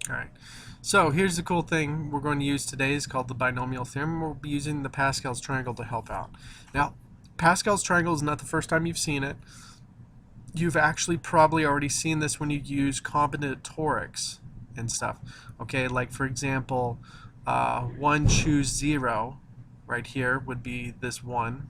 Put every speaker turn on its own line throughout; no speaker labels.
All right. So here's the cool thing we're going to use today is called the binomial theorem. We'll be using the Pascal's triangle to help out. Now, Pascal's triangle is not the first time you've seen it. You've actually probably already seen this when you use combinatorics and stuff. Okay, like for example, 1 choose 0 right here would be this 1.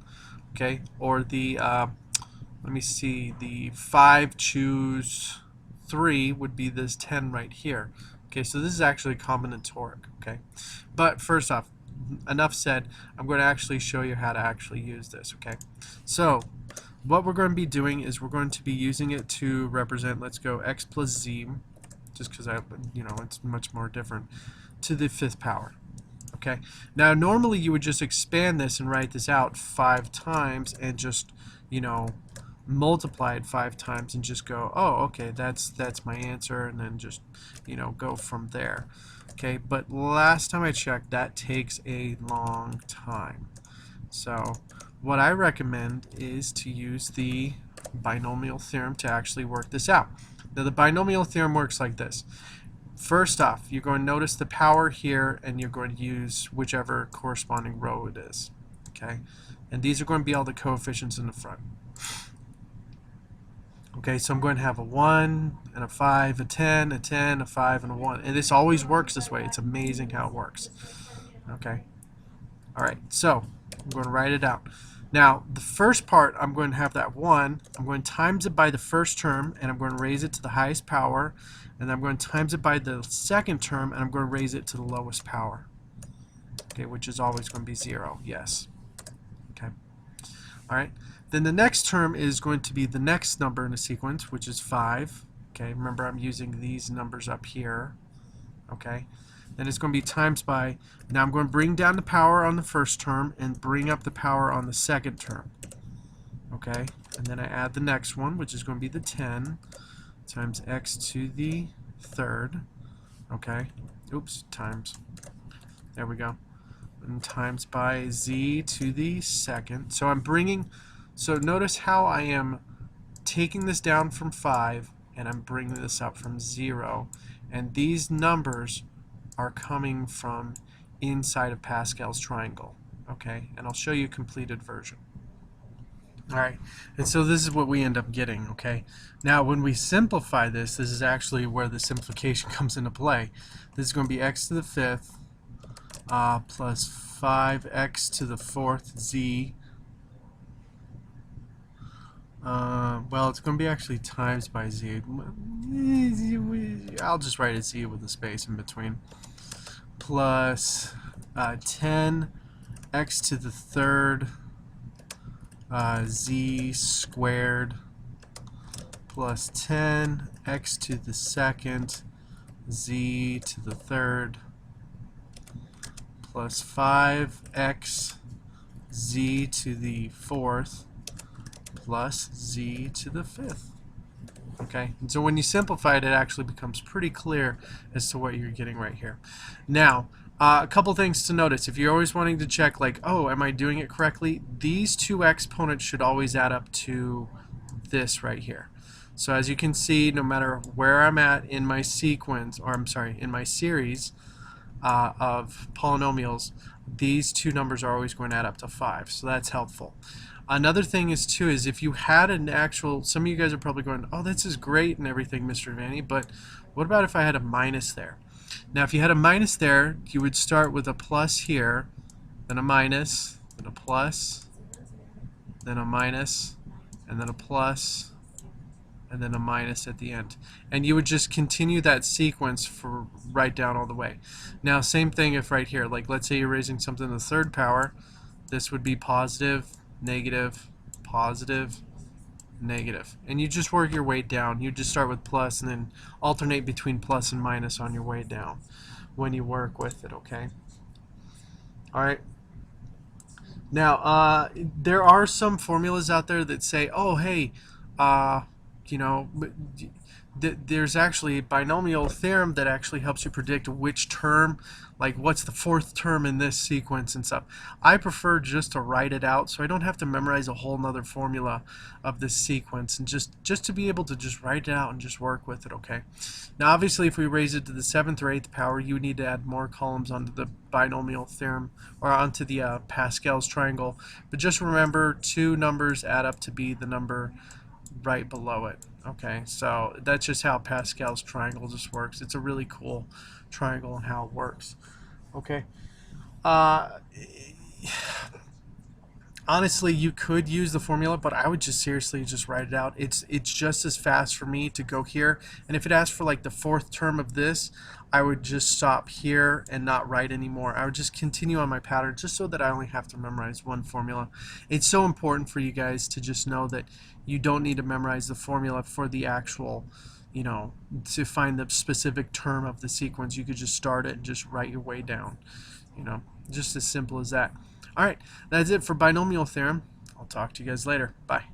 Okay, or the let me see, the 5 choose 3 would be this 10 right here. Okay, so this is actually combinatoric. Okay, but first off, enough said. I'm going to actually show you how to actually use this. Okay, so what we're going to be doing is we're going to be using it to represent, let's go x plus z, just because it's much more different, to the 5th power. Okay, now normally you would just expand this and write this out 5 times and just multiply it 5 times and just go, oh, okay, that's my answer, and then just go from there. Okay, but last time I checked, that takes a long time. So what I recommend is to use the binomial theorem to actually work this out. Now the binomial theorem works like this. First off, you're going to notice the power here, and you're going to use whichever corresponding row it is. Okay, and these are going to be all the coefficients in the front. Okay, so I'm going to have a 1 and a 5, a 10, a 10, a 5, and a 1. And this always works this way. It's amazing how it works. Okay. All right, so I'm going to write it out. Now, the first part, I'm going to have that 1. I'm going to times it by the first term, and I'm going to raise it to the highest power. And I'm going to times it by the second term, and I'm going to raise it to the lowest power. Okay, which is always going to be 0. Yes. Okay. All right. Then the next term is going to be the next number in the sequence, which is 5. Okay, remember I'm using these numbers up here. Okay, then it's going to be times by, now I'm going to bring down the power on the first term and bring up the power on the second term. Okay, and then I add the next one, which is going to be the 10 times x to the 3rd. Okay, oops, times. There we go. And times by z to the 2nd. So I'm bringing, so notice how I am taking this down from 5 and I'm bringing this up from 0. And these numbers are coming from inside of Pascal's triangle. Okay, and I'll show you a completed version. Alright, and so this is what we end up getting. Okay, now when we simplify this, this is actually where the simplification comes into play. This is going to be x to the 5th plus 5x to the 4th z. Well, it's going to be actually times by z. I'll just write a z with a space in between. Plus 10 x to the 3rd z squared plus 10 x to the 2nd z to the 3rd plus 5x z to the 4th plus z to the 5th. Okay, and so when you simplify it, it actually becomes pretty clear as to what you're getting right here. Now, a couple things to notice. If you're always wanting to check, like, oh, am I doing it correctly? These two exponents should always add up to this right here. So as you can see, no matter where I'm at in my sequence, or I'm sorry, in my series of polynomials, these two numbers are always going to add up to 5. So that's helpful. Another thing is, too, is if you had an actual, some of you guys are probably going, oh, this is great and everything, Mr. Vanny, but what about if I had a minus there? Now, if you had a minus there, you would start with a plus here, then a minus, then a plus, then a minus, and then a plus, and then a minus at the end. And you would just continue that sequence for right down all the way. Now, same thing if right here, like let's say you're raising something to the 3rd power, this would be positive, negative, positive, negative. And you just work your way down. You just start with plus and then alternate between plus and minus on your way down when you work with it, okay? Alright. Now, there are some formulas out there that say, oh, hey, there's actually a binomial theorem that actually helps you predict which term, like what's the fourth term in this sequence and stuff. I prefer just to write it out so I don't have to memorize a whole nother formula of this sequence, and just to be able to just write it out and just work with it, okay? Now obviously if we raise it to the 7th or 8th power, you would need to add more columns onto the binomial theorem, or onto the Pascal's triangle. But just remember, two numbers add up to be the number right below it. Okay, so that's just how Pascal's triangle just works. It's a really cool triangle and how it works. Okay. Honestly, you could use the formula, but I would just seriously just write it out. It's just as fast for me to go here, and if it asks for like the fourth term of this, I would just stop here and not write anymore. I would just continue on my pattern just so that I only have to memorize one formula. It's so important for you guys to just know that you don't need to memorize the formula for the actual, you know, to find the specific term of the sequence. You could just start it and just write your way down, you know, just as simple as that. All right, that's it for binomial theorem. I'll talk to you guys later. Bye.